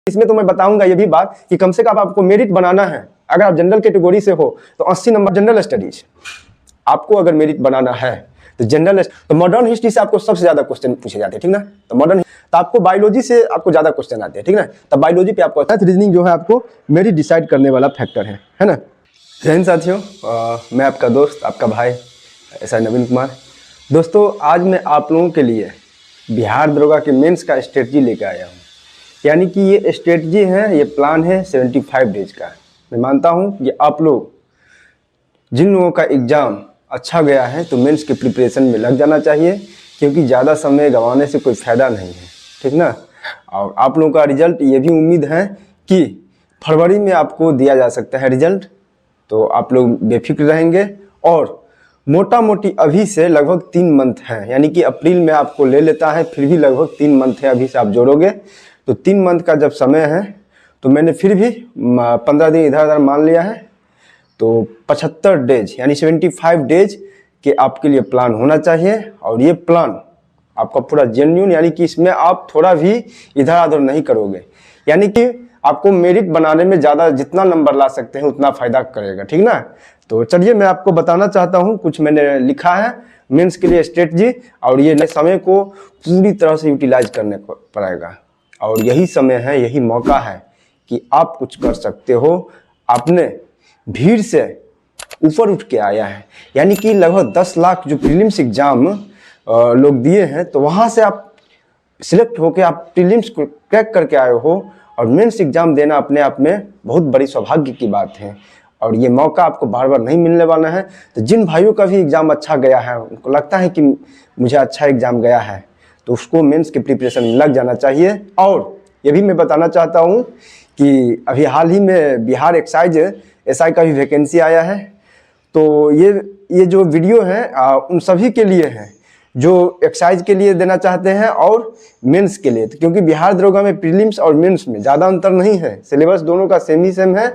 इसमें तो मैं बताऊंगा ये भी बात कि कम से कम आपको मेरिट बनाना है। अगर आप जनरल कैटेगरी से हो तो 80 नंबर जनरल स्टडीज आपको अगर मेरिट बनाना है तो जनरल तो मॉडर्न हिस्ट्री से आपको सबसे ज्यादा क्वेश्चन पूछे जाते हैं, ठीक ना। तो मॉडर्न तो आपको बायोलॉजी से आपको ज्यादा क्वेश्चन आते हैं, ठीक ना। तो बायोलॉजी पे आपको रीजनिंग जो है आपको मेरिट डिसाइड करने वाला फैक्टर है ना। जय हिंद साथियों, मैं आपका दोस्त आपका भाई SI नवीन कुमार। दोस्तों आज मैं आप लोगों के लिए बिहार दरोगा के मेंस का स्ट्रेटजी लेकर आया हूँ। यानी कि ये स्ट्रेटजी है, ये प्लान है 75 डेज का। मैं मानता हूँ कि आप लोग जिन लोगों का एग्ज़ाम अच्छा गया है तो मेंस के प्रिपरेशन में लग जाना चाहिए, क्योंकि ज़्यादा समय गंवाने से कोई फ़ायदा नहीं है, ठीक ना। और आप लोगों का रिजल्ट ये भी उम्मीद है कि फरवरी में आपको दिया जा सकता है रिजल्ट, तो आप लोग बेफिक्र रहेंगे। और मोटा मोटी अभी से लगभग 3 मंथ है, यानी कि अप्रैल में आपको ले लेता है, फिर भी लगभग 3 मंथ है अभी से आप जोड़ोगे तो 3 मंथ का जब समय है तो मैंने फिर भी 15 दिन इधर उधर मान लिया है, तो 75 डेज यानी 75 डेज के आपके लिए प्लान होना चाहिए। और ये प्लान आपका पूरा जेन्युइन, यानी कि इसमें आप थोड़ा भी इधर उधर नहीं करोगे, यानी कि आपको मेरिट बनाने में ज़्यादा जितना नंबर ला सकते हैं उतना फ़ायदा करेगा, ठीक ना। तो चलिए मैं आपको बताना चाहता हूँ, कुछ मैंने लिखा है मेंस के लिए स्ट्रेटजी, और ये समय को पूरी तरह से यूटिलाइज करने पड़ेगा। और यही समय है, यही मौका है कि आप कुछ कर सकते हो। आपने भीड़ से ऊपर उठ के आया है, यानी कि लगभग 10 लाख जो प्रीलिम्स एग्जाम लोग दिए हैं, तो वहाँ से आप सिलेक्ट होके आप प्रीलिम्स को क्रैक करके आए हो, और मेंस एग्जाम देना अपने आप में बहुत बड़ी सौभाग्य की बात है। और ये मौका आपको बार बार नहीं मिलने वाला है। तो जिन भाइयों का भी एग्ज़ाम अच्छा गया है, उनको लगता है कि मुझे अच्छा एग्ज़ाम गया है, तो उसको मेंस के प्रिपरेशन में लग जाना चाहिए। और ये भी मैं बताना चाहता हूँ कि अभी हाल ही में बिहार एक्साइज SI का भी वैकेंसी आया है, तो ये जो वीडियो है उन सभी के लिए है जो एक्साइज के लिए देना चाहते हैं और मेंस के लिए। तो क्योंकि बिहार दरोगा में प्रीलिम्स और मेंस में ज़्यादा अंतर नहीं है, सिलेबस दोनों का सेम ही सेम है,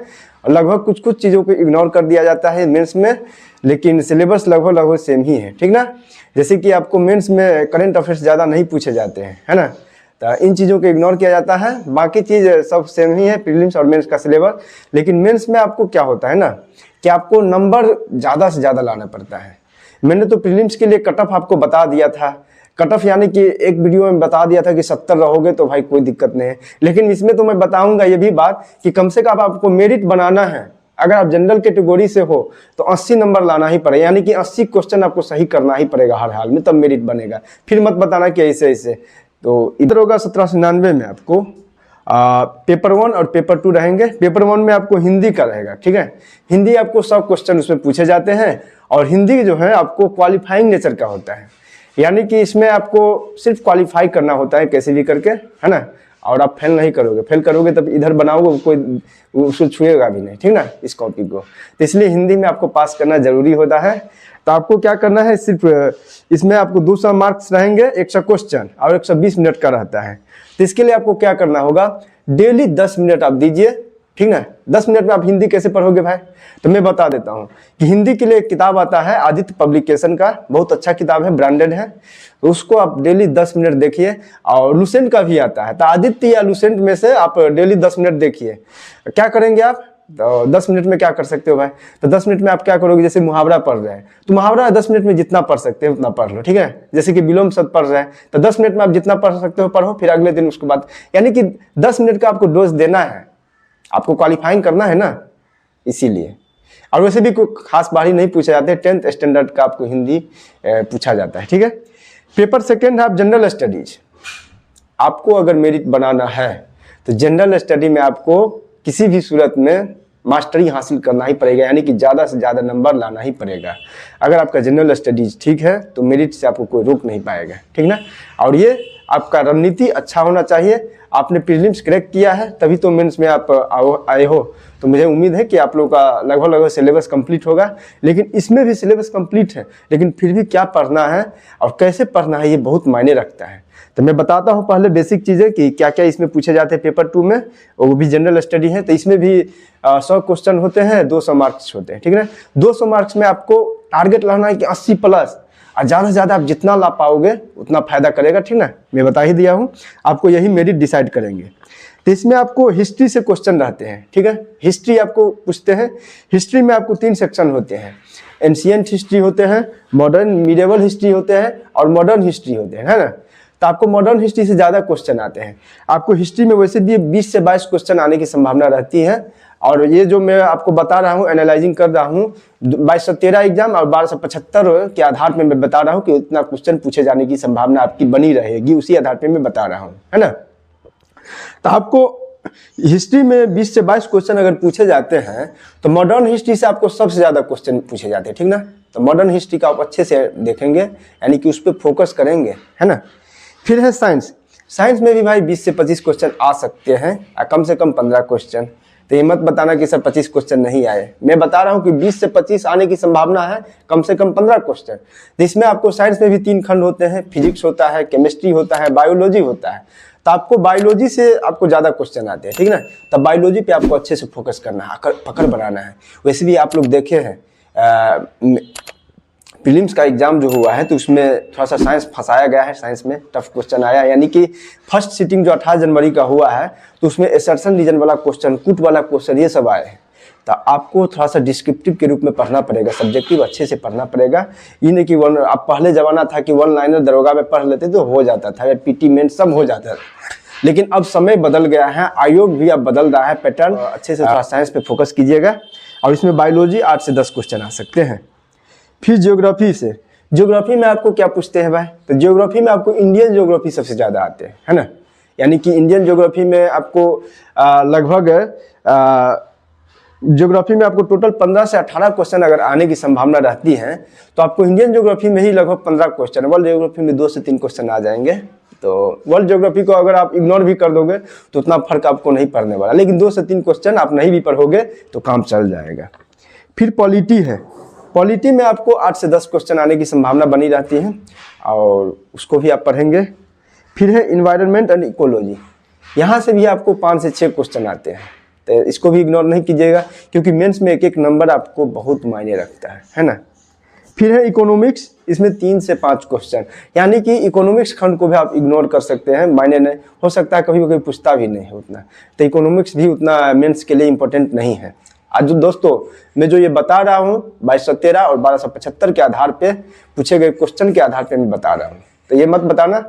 और लगभग कुछ कुछ चीज़ों को इग्नोर कर दिया जाता है मेंस में, लेकिन सिलेबस लगभग सेम ही है, ठीक ना। जैसे कि आपको मेंस में करंट अफेयर्स ज़्यादा नहीं पूछे जाते हैं, है ना, तो इन चीज़ों को इग्नोर किया जाता है, बाकी चीज़ सब सेम ही है, प्रीलिम्स और मेंस का सिलेबस। लेकिन मेंस में आपको क्या होता है ना कि आपको नंबर ज़्यादा से ज़्यादा लाना पड़ता है। मैंने तो प्रीलिम्स के लिए कट ऑफ आपको बता दिया था, कट ऑफ यानी कि एक वीडियो में बता दिया था कि 70 रहोगे तो भाई कोई दिक्कत नहीं है। लेकिन इसमें तो मैं बताऊंगा ये भी बात कि कम से कम आपको मेरिट बनाना है। अगर आप जनरल कैटेगरी से हो तो 80 नंबर लाना ही पड़ेगा, यानी कि 80 क्वेश्चन आपको सही करना ही पड़ेगा हर हाल में, तब मेरिट बनेगा। फिर मत बताना कि ऐसे ऐसे। तो इधर होगा 1799 में आपको पेपर 1 और पेपर 2 रहेंगे। पेपर 1 में आपको हिंदी का रहेगा, ठीक है। हिंदी आपको 100 क्वेश्चन उसमें पूछे जाते हैं, और हिंदी जो है आपको क्वालिफाइंग नेचर का होता है, यानी कि इसमें आपको सिर्फ क्वालिफाई करना होता है कैसे भी करके, है ना। और आप फेल नहीं करोगे, फेल करोगे तब इधर बनाओगे कोई उसको छुएगा भी नहीं, ठीक ना, इस कॉपी को। तो इसलिए हिंदी में आपको पास करना जरूरी होता है। तो आपको क्या करना है, सिर्फ इसमें आपको 200 मार्क्स रहेंगे, 100 क्वेश्चन और 120 मिनट का रहता है। तो इसके लिए आपको क्या करना होगा, डेली 10 मिनट आप दीजिए, ठीक ना। 10 मिनट में आप हिंदी कैसे पढ़ोगे भाई, तो मैं बता देता हूँ कि हिंदी के लिए एक किताब आता है आदित्य पब्लिकेशन का, बहुत अच्छा किताब है, ब्रांडेड है, तो उसको आप डेली 10 मिनट देखिए। और लुसेंट का भी आता है, तो आदित्य या लुसेंट में से आप डेली 10 मिनट देखिए। क्या करेंगे आप, तो 10 मिनट में क्या कर सकते हो भाई, तो 10 मिनट में आप क्या करोगे, जैसे मुहावरा पढ़ रहे हैं तो मुहावरा 10 मिनट में जितना पढ़ सकते हैं उतना पढ़ लो, ठीक है। जैसे कि विलोम शब्द पढ़ रहे हैं तो 10 मिनट में आप जितना पढ़ सकते हो पढ़ो, फिर अगले दिन उसके बाद, यानी कि 10 मिनट का आपको डोज देना है, आपको क्वालिफाइंग करना है ना, इसीलिए। और वैसे भी कोई खास बारी नहीं पूछे जाते, 10th स्टैंडर्ड का आपको हिंदी पूछा जाता है, ठीक है। पेपर 2 है आप जनरल स्टडीज। आपको अगर मेरिट बनाना है तो जनरल स्टडी में आपको किसी भी सूरत में मास्टरी हासिल करना ही पड़ेगा, यानी कि ज़्यादा से ज़्यादा नंबर लाना ही पड़ेगा। अगर आपका जनरल स्टडीज ठीक है तो मेरिट से आपको कोई रोक नहीं पाएगा, ठीक ना। और ये आपका रणनीति अच्छा होना चाहिए। आपने प्रीलिम्स क्रैक किया है तभी तो मेंस में आप आए हो, तो मुझे उम्मीद है कि आप लोगों का लगभग सिलेबस कंप्लीट होगा। लेकिन इसमें भी सिलेबस कंप्लीट है, लेकिन फिर भी क्या पढ़ना है और कैसे पढ़ना है ये बहुत मायने रखता है। तो मैं बताता हूँ पहले बेसिक चीज़ें कि क्या क्या इसमें पूछे जाते हैं पेपर 2 में, और वो भी जनरल स्टडी है। तो इसमें भी 100 क्वेश्चन होते हैं, 200 मार्क्स होते हैं, ठीक है ना। 200 मार्क्स में आपको टारगेट लाना है कि 80 प्लस, और ज़्यादा से ज़्यादा आप जितना ला पाओगे उतना फायदा करेगा, ठीक ना। मैं बता ही दिया हूँ, आपको यही मेरिट डिसाइड करेंगे। तो इसमें आपको हिस्ट्री से क्वेश्चन रहते हैं, ठीक है। हिस्ट्री आपको पूछते हैं। हिस्ट्री में आपको 3 सेक्शन होते हैं, एंशिएंट हिस्ट्री होते हैं, मॉडर्न मिडिएवल हिस्ट्री होते हैं और मॉडर्न हिस्ट्री होते हैं, है ना। तो आपको मॉडर्न हिस्ट्री से ज़्यादा क्वेश्चन आते हैं। आपको हिस्ट्री में वैसे भी 20 से 22 क्वेश्चन आने की संभावना रहती है। और ये जो मैं आपको बता रहा हूँ, एनालाइजिंग कर रहा हूँ, 2213 एग्जाम और 1275 के आधार पे मैं बता रहा हूँ कि इतना क्वेश्चन पूछे जाने की संभावना आपकी बनी रहेगी, उसी आधार पे मैं बता रहा हूँ, है ना। तो आपको हिस्ट्री में 20 से 22 क्वेश्चन अगर पूछे जाते हैं तो मॉडर्न हिस्ट्री से आपको सबसे ज़्यादा क्वेश्चन पूछे जाते हैं, ठीक ना। तो मॉडर्न हिस्ट्री का आप अच्छे से देखेंगे, यानी कि उस पर फोकस करेंगे, है ना। फिर है साइंस। साइंस में भी भाई 20 से 25 क्वेश्चन आ सकते हैं, कम से कम 15 क्वेश्चन। तो ये मत बताना कि सर 25 क्वेश्चन नहीं आए, मैं बता रहा हूँ कि 20 से 25 आने की संभावना है, कम से कम 15 क्वेश्चन। तो इसमें आपको साइंस में भी 3 खंड होते हैं, फिजिक्स होता है, केमिस्ट्री होता है, बायोलॉजी होता है। तो आपको बायोलॉजी से आपको ज़्यादा क्वेश्चन आते हैं, ठीक ना। तब बायोलॉजी पे आपको अच्छे से फोकस करना है, पकड़ बनाना है। वैसे भी आप लोग देखे हैं प्रीलिम्स का एग्जाम जो हुआ है तो उसमें थोड़ा सा साइंस फंसाया गया है, साइंस में टफ क्वेश्चन आया, यानी कि फर्स्ट सिटिंग जो 18 जनवरी का हुआ है तो उसमें एसर्शन रीजन वाला क्वेश्चन, कुट वाला क्वेश्चन, ये सब आए हैं। तो आपको थोड़ा सा डिस्क्रिप्टिव के रूप में पढ़ना पड़ेगा, सब्जेक्टिव अच्छे से पढ़ना पड़ेगा। ये नहीं कि आप पहले ज़माना था कि 1 लाइनर दरोगा में पढ़ लेते तो हो जाता था, पीटी मेन सब हो जाता था, लेकिन अब समय बदल गया है, आयोग भी अब बदल रहा है पैटर्न। अच्छे से थोड़ा साइंस पे फोकस कीजिएगा। और इसमें बायोलॉजी 8 से 10 क्वेश्चन आ सकते हैं। फिर ज्योग्राफी से, ज्योग्राफी में आपको क्या पूछते हैं भाई, तो ज्योग्राफी में आपको इंडियन ज्योग्राफी सबसे ज़्यादा आते हैं, है ना। यानी कि इंडियन ज्योग्राफी में आपको लगभग ज्योग्राफी में आपको टोटल 15 से 18 क्वेश्चन अगर आने की संभावना रहती है तो आपको इंडियन ज्योग्राफी में ही लगभग 15 क्वेश्चन, वर्ल्ड ज्योग्राफी में 2 से 3 क्वेश्चन आ जाएंगे। तो वर्ल्ड ज्योग्राफी को अगर आप इग्नोर भी कर दोगे तो उतना फर्क आपको नहीं पड़ने वाला, लेकिन 2 से 3 क्वेश्चन आप नहीं भी पढ़ोगे तो काम चल जाएगा। फिर पॉलिटी है। पॉलिटी में आपको 8 से 10 क्वेश्चन आने की संभावना बनी रहती है और उसको भी आप पढ़ेंगे। फिर है इन्वायरमेंट एंड इकोलॉजी, यहाँ से भी आपको 5 से 6 क्वेश्चन आते हैं। तो इसको भी इग्नोर नहीं कीजिएगा क्योंकि मेंस में एक एक नंबर आपको बहुत मायने रखता है ना। फिर है इकोनॉमिक्स, इसमें 3 से 5 क्वेश्चन, यानी कि इकोनॉमिक्स खंड को भी आप इग्नोर कर सकते हैं, मायने नहीं हो सकता है, कभी कभी पूछता भी नहीं है उतना। तो इकोनॉमिक्स भी उतना मेंस के लिए इम्पोर्टेंट नहीं है। आज जो दोस्तों मैं जो ये बता रहा हूँ 2213 और 1275 के आधार पे पूछे गए क्वेश्चन के आधार पे मैं बता रहा हूँ, तो ये मत बताना।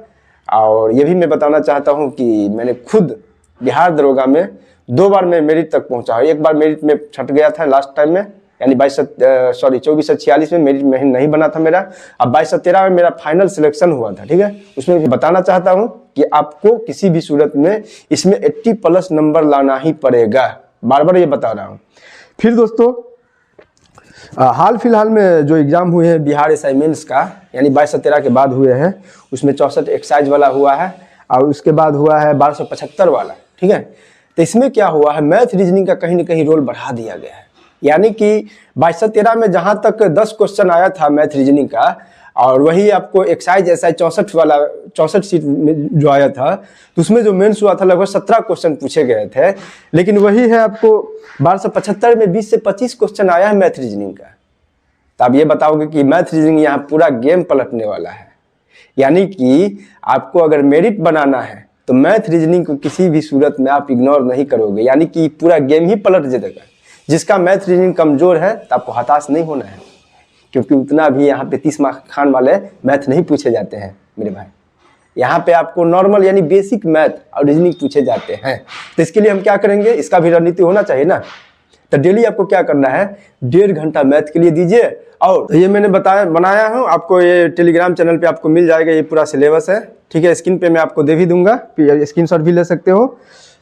और ये भी मैं बताना चाहता हूँ कि मैंने खुद बिहार दरोगा में 2 बार मैं मेरिट तक पहुँचा हूँ। एक बार मेरिट में छट गया था लास्ट टाइम में, यानी 2446 में मेरिट में नहीं बना था मेरा। अब 2213 में मेरा फाइनल सिलेक्शन हुआ था, ठीक है। उसमें मैं बताना चाहता हूँ कि आपको किसी भी सूरत में इसमें 80+ नंबर लाना ही पड़ेगा, बार बार ये बता रहा हूँ। फिर दोस्तों हाल फिलहाल में जो एग्ज़ाम हुए हैं बिहार एसआई मेंस का, यानी 2213 के बाद हुए हैं, उसमें 64 एक्साइज वाला हुआ है और उसके बाद हुआ है 1275 वाला, ठीक है। तो इसमें क्या हुआ है, मैथ रीजनिंग का कहीं ना कहीं रोल बढ़ा दिया गया है। यानी कि 2213 में जहाँ तक 10 क्वेश्चन आया था मैथ रीजनिंग का, और वही आपको एक्साइज एसआई 64 वाला 64 सीट में जो आया था, तो उसमें जो मेंस हुआ था लगभग 17 क्वेश्चन पूछे गए थे। लेकिन वही है आपको 1275 में 20 से 25 क्वेश्चन आया है मैथ रीजनिंग का। तो आप ये बताओगे कि मैथ रीजनिंग यहाँ पूरा गेम पलटने वाला है। यानी कि आपको अगर मेरिट बनाना है तो मैथ रीजनिंग को किसी भी सूरत में आप इग्नोर नहीं करोगे, यानी कि पूरा गेम ही पलट जाएगा। जिसका मैथ रीजनिंग कमजोर है तो आपको हताश नहीं होना है, क्योंकि उतना भी यहाँ पे 30 मार्क्स खान वाले मैथ नहीं पूछे जाते हैं मेरे भाई। यहाँ पे आपको नॉर्मल यानी बेसिक मैथ और रीजनिंग पूछे जाते हैं। तो इसके लिए हम क्या करेंगे, इसका भी रणनीति होना चाहिए ना। तो डेली आपको क्या करना है, 1.5 घंटा मैथ के लिए दीजिए। और ये मैंने बनाया हूँ आपको, ये टेलीग्राम चैनल पे आपको मिल जाएगा, ये पूरा सिलेबस है, ठीक है। स्क्रीन पे मैं आपको दे भी दूंगा, स्क्रीनशॉट भी ले सकते हो।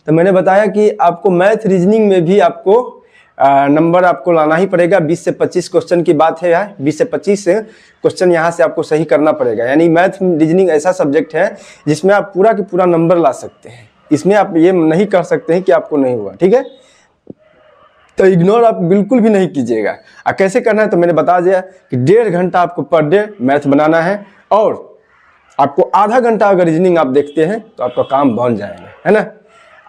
तो मैंने बताया कि आपको मैथ रीजनिंग में भी आपको नंबर आपको लाना ही पड़ेगा। 20 से 25 क्वेश्चन की बात है यार, 20 से 25 क्वेश्चन यहाँ से आपको सही करना पड़ेगा। यानी मैथ रीजनिंग ऐसा सब्जेक्ट है जिसमें आप पूरा की पूरा नंबर ला सकते हैं। इसमें आप ये नहीं कर सकते हैं कि आपको नहीं हुआ, ठीक है। तो इग्नोर आप बिल्कुल भी नहीं कीजिएगा। कैसे करना है तो मैंने बता दिया कि 1.5 घंटा आपको पर डे मैथ बनाना है, और आपको आधा घंटा अगर रीजनिंग आप देखते हैं तो आपका काम बन जाएगा, है ना।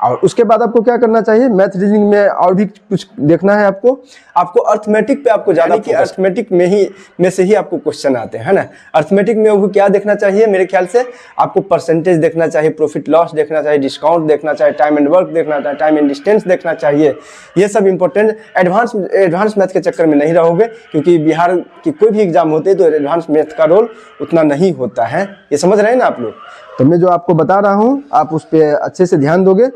और उसके बाद आपको क्या करना चाहिए, मैथ रीजनिंग में और भी कुछ देखना है आपको अर्थमेटिक पे आपको ज़्यादा, कि अर्थमेटिक में से ही आपको क्वेश्चन आते हैं, है ना। अर्थमेटिक में वो क्या देखना चाहिए, मेरे ख्याल से आपको परसेंटेज देखना चाहिए, प्रॉफिट लॉस देखना चाहिए, डिस्काउंट देखना चाहिए, टाइम एंड वर्क देखना चाहिए, टाइम एंड डिस्टेंस देखना चाहिए। ये सब इंपॉर्टेंट। एडवांस मैथ के चक्कर में नहीं रहोगे, क्योंकि बिहार की कोई भी एग्जाम होते हैं तो एडवांस मैथ का रोल उतना नहीं होता है। ये समझ रहे हैं ना आप लोग। तो मैं जो आपको बता रहा हूँ आप उस पर अच्छे से ध्यान दोगे।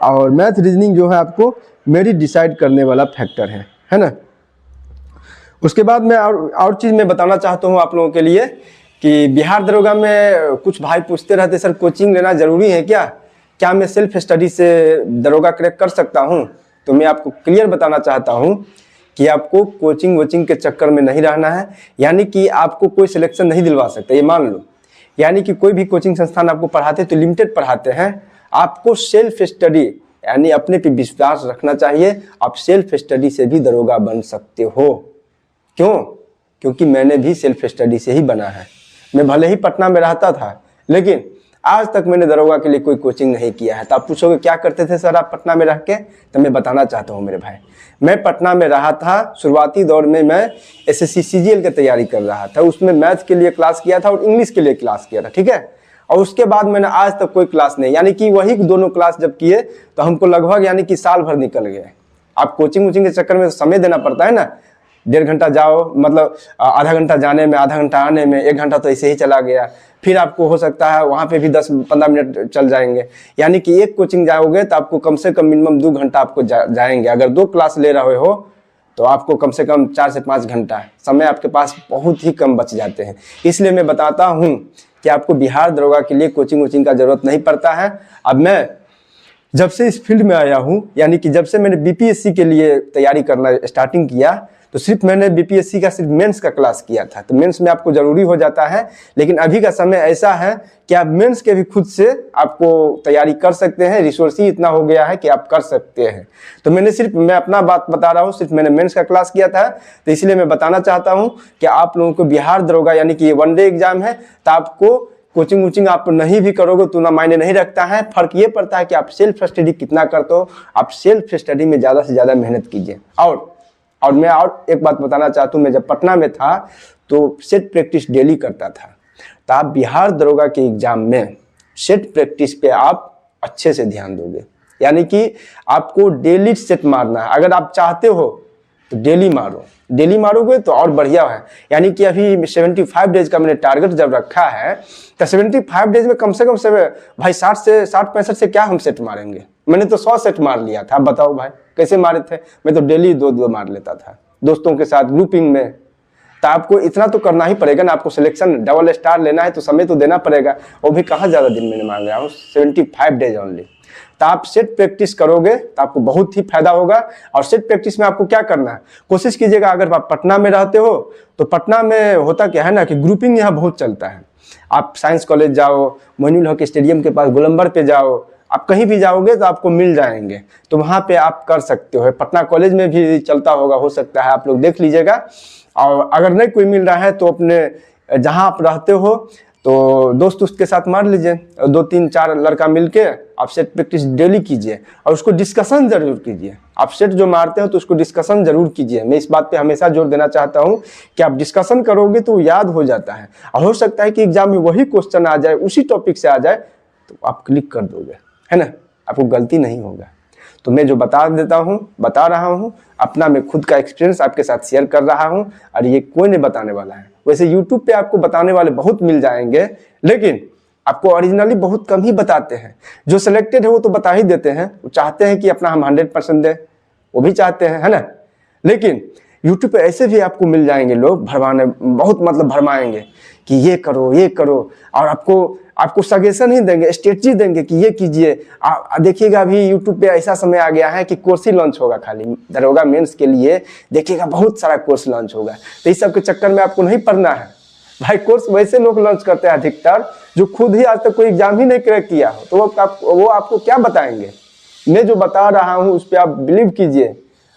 और मैथ रीजनिंग जो है आपको मेरिट डिसाइड करने वाला फैक्टर है ना। उसके बाद मैं और चीज़ मैं बताना चाहता हूँ आप लोगों के लिए कि बिहार दरोगा में कुछ भाई पूछते रहते, सर कोचिंग लेना ज़रूरी है क्या मैं सेल्फ स्टडी से दरोगा क्रैक कर सकता हूँ। तो मैं आपको क्लियर बताना चाहता हूँ कि आपको कोचिंग वोचिंग के चक्कर में नहीं रहना है। यानी कि आपको कोई सिलेक्शन नहीं दिलवा सकता, ये मान लो। यानी कि कोई भी कोचिंग संस्थान आपको पढ़ाते तो लिमिटेड पढ़ाते हैं। आपको सेल्फ स्टडी यानी अपने पे विश्वास रखना चाहिए। आप सेल्फ स्टडी से भी दरोगा बन सकते हो। क्यों? क्योंकि मैंने भी सेल्फ स्टडी से ही बना है। मैं भले ही पटना में रहता था, लेकिन आज तक मैंने दरोगा के लिए कोई कोचिंग नहीं किया है। तो आप पूछोगे क्या करते थे सर आप पटना में रह के, तो मैं बताना चाहता हूँ मेरे भाई। मैं पटना में रहा था, शुरुआती दौर में मैं SSC CGL की तैयारी कर रहा था। उसमें मैथ के लिए क्लास किया था और इंग्लिश के लिए क्लास किया था, ठीक है। और उसके बाद मैंने आज तक कोई क्लास नहीं, यानी कि वही दोनों क्लास जब किए तो हमको लगभग यानी कि साल भर निकल गए। आप कोचिंग वोचिंग के चक्कर में समय देना पड़ता है ना। 1.5 घंटा जाओ, मतलब आधा घंटा जाने में, आधा घंटा आने में, 1 घंटा तो ऐसे ही चला गया। फिर आपको हो सकता है वहाँ पे भी 10-15 मिनट चल जाएंगे। यानी कि एक कोचिंग जाओगे तो आपको कम से कम मिनिमम 2 घंटा आपको जाएंगे। अगर 2 क्लास ले रहे हो तो आपको कम से कम 4 से 5 घंटा समय आपके पास बहुत ही कम बच जाते हैं। इसलिए मैं बताता हूँ कि आपको बिहार दरोगा के लिए कोचिंग वोचिंग का जरूरत नहीं पड़ता है। अब मैं जब से इस फील्ड में आया हूँ, यानी कि जब से मैंने BPSC के लिए तैयारी करना स्टार्टिंग किया, तो सिर्फ मैंने BPSC का सिर्फ मेंस का क्लास किया था। तो मेंस में आपको जरूरी हो जाता है, लेकिन अभी का समय ऐसा है कि आप मेंस के भी खुद से आपको तैयारी कर सकते हैं। रिसोर्स ही इतना हो गया है कि आप कर सकते हैं। तो मैं अपना बात बता रहा हूँ, सिर्फ मैंने मेंस का क्लास किया था। तो इसलिए मैं बताना चाहता हूँ कि आप लोगों को बिहार दरोगा यानी कि ये 1 डे एग्जाम है, तो आपको कोचिंग वोचिंग आप नहीं भी करोगे तो ना मायने नहीं रखता है। फर्क ये पड़ता है कि आप सेल्फ स्टडी कितना करते हो। आप सेल्फ स्टडी में ज़्यादा से ज़्यादा मेहनत कीजिए। और मैं और एक बात बताना चाहता हूँ, मैं जब पटना में था तो सेट प्रैक्टिस डेली करता था। तो आप बिहार दरोगा के एग्जाम में सेट प्रैक्टिस पे आप अच्छे से ध्यान दोगे। यानी कि आपको डेली सेट मारना है। अगर आप चाहते हो तो डेली मारो, डेली मारोगे तो और बढ़िया है। यानी कि अभी 75 डेज का मैंने टारगेट जब रखा है, तो 75 डेज में कम से कम भाई 60-65 से क्या हम सेट मारेंगे। मैंने तो 100 सेट मार लिया था। बताओ भाई कैसे मारे थे। मैं तो डेली 2-2 मार लेता था दोस्तों के साथ ग्रुपिंग में। तो आपको इतना तो करना ही पड़ेगा ना। आपको सिलेक्शन डबल स्टार लेना है तो समय तो देना पड़ेगा। वो भी कहाँ ज़्यादा दिन मैंने मांग रहा हूँ, 75 डेज ओनली। तो आप सेट प्रैक्टिस करोगे तो आपको बहुत ही फायदा होगा। और सेट प्रैक्टिस में आपको क्या करना है, कोशिश कीजिएगा। अगर आप पटना में रहते हो तो पटना में होता क्या है ना कि ग्रुपिंग यहाँ बहुत चलता है। आप साइंस कॉलेज जाओ, मोइनुल हक स्टेडियम के पास गोलंबर पे जाओ, आप कहीं भी जाओगे तो आपको मिल जाएंगे। तो वहाँ पे आप कर सकते हो। पटना कॉलेज में भी चलता होगा, हो सकता है, आप लोग देख लीजिएगा। और अगर नहीं कोई मिल रहा है तो अपने जहाँ आप रहते हो तो दोस्त के साथ मार लीजिए। 2-3-4 लड़का मिलके आप सेट प्रैक्टिस डेली कीजिए और उसको डिस्कशन जरूर कीजिए। आप सेट जो मारते हो तो उसको डिस्कशन जरूर कीजिए। मैं इस बात पे हमेशा जोर देना चाहता हूँ कि आप डिस्कशन करोगे तो याद हो जाता है। और हो सकता है कि एग्जाम में वही क्वेश्चन आ जाए, उसी टॉपिक से आ जाए, तो आप क्लिक कर दोगे, है ना। आपको गलती नहीं होगा। तो मैं जो बता रहा हूँ अपना, मैं खुद का एक्सपीरियंस आपके साथ शेयर कर रहा हूँ। और ये कोई नहीं बताने वाला है। वैसे YouTube पे आपको बताने वाले बहुत मिल जाएंगे, लेकिन आपको ओरिजिनली बहुत कम ही बताते हैं। जो सिलेक्टेड है वो तो बता ही देते हैं। वो चाहते हैं कि अपना हम 100% दें, वो भी चाहते हैं, है ना। लेकिन YouTube पे ऐसे भी आपको मिल जाएंगे लोग भरमाने, बहुत मतलब भरमाएंगे कि ये करो और आपको सजेशन ही देंगे, स्ट्रेटजी देंगे कि ये कीजिए। देखिएगा अभी YouTube पे ऐसा समय आ गया है कि कोर्स ही लॉन्च होगा खाली दरोगा मेंस के लिए। देखिएगा बहुत सारा कोर्स लॉन्च होगा। तो इस सब के चक्कर में आपको नहीं पढ़ना है भाई। कोर्स वैसे लोग लॉन्च करते हैं अधिकतर जो खुद ही आज तक कोई एग्जाम ही नहीं क्रैक किया हो, तो वो आपको क्या बताएंगे। मैं जो बता रहा हूँ उस पर आप बिलीव कीजिए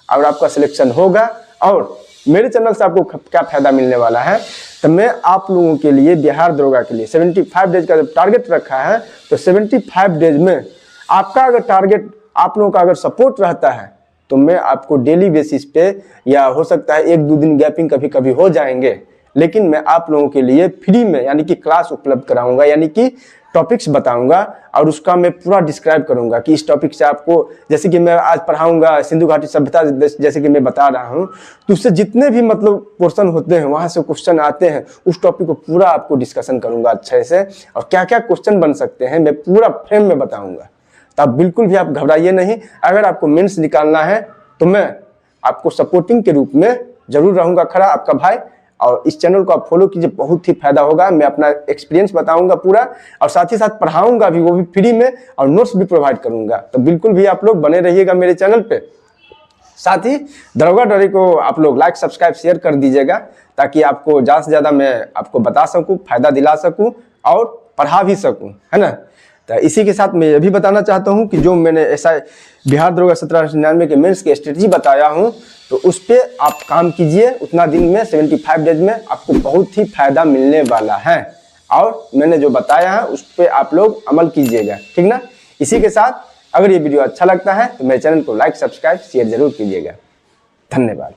और आपका सिलेक्शन होगा। और मेरे चैनल से आपको क्या फायदा मिलने वाला है, तो मैं आप लोगों के लिए बिहार दरोगा के लिए 75 डेज का जब टारगेट रखा है, तो 75 डेज में आपका अगर टारगेट, आप लोगों का अगर सपोर्ट रहता है तो मैं आपको डेली बेसिस पे, या हो सकता है 1-2 दिन गैपिंग कभी कभी हो जाएंगे, लेकिन मैं आप लोगों के लिए फ्री में यानी कि क्लास उपलब्ध कराऊंगा, यानी कि टॉपिक्स बताऊंगा और उसका मैं पूरा डिस्क्राइब करूंगा कि इस टॉपिक से आपको, जैसे कि मैं आज पढ़ाऊंगा सिंधु घाटी सभ्यता, जैसे कि मैं बता रहा हूं, तो उससे जितने भी मतलब पोर्शन होते हैं, वहां से क्वेश्चन आते हैं, उस टॉपिक को पूरा आपको डिस्कशन करूंगा अच्छे से, और क्या क्या क्वेश्चन बन सकते हैं मैं पूरा फ्रेम में बताऊंगा। तो आप बिल्कुल भी आप घबराइए नहीं। अगर आपको मेंस निकालना है तो मैं आपको सपोर्टिंग के रूप में जरूर रहूंगा खड़ा, आपका भाई। और इस चैनल को आप फॉलो कीजिए, बहुत ही फायदा होगा। मैं अपना एक्सपीरियंस बताऊंगा पूरा, और साथ ही साथ पढ़ाऊंगा भी, वो भी फ्री में, और नोट्स भी प्रोवाइड करूंगा। तो बिल्कुल भी आप लोग बने रहिएगा मेरे चैनल पे। साथ ही दरोगा डरे को आप लोग लाइक, सब्सक्राइब, शेयर कर दीजिएगा, ताकि आपको ज़्यादा से ज़्यादा मैं आपको बता सकूं, फायदा दिला सकूं और पढ़ा भी सकूं, है ना। तो इसी के साथ मैं ये भी बताना चाहता हूं कि जो मैंने ऐसा बिहार दरोगा 1799 के मेंस की स्ट्रेटजी बताया हूं, तो उस पर आप काम कीजिए। उतना दिन में 75 डेज में आपको बहुत ही फायदा मिलने वाला है, और मैंने जो बताया है उस पर आप लोग अमल कीजिएगा, ठीक ना। इसी के साथ अगर ये वीडियो अच्छा लगता है तो मेरे चैनल को लाइक, सब्सक्राइब, शेयर जरूर कीजिएगा। धन्यवाद।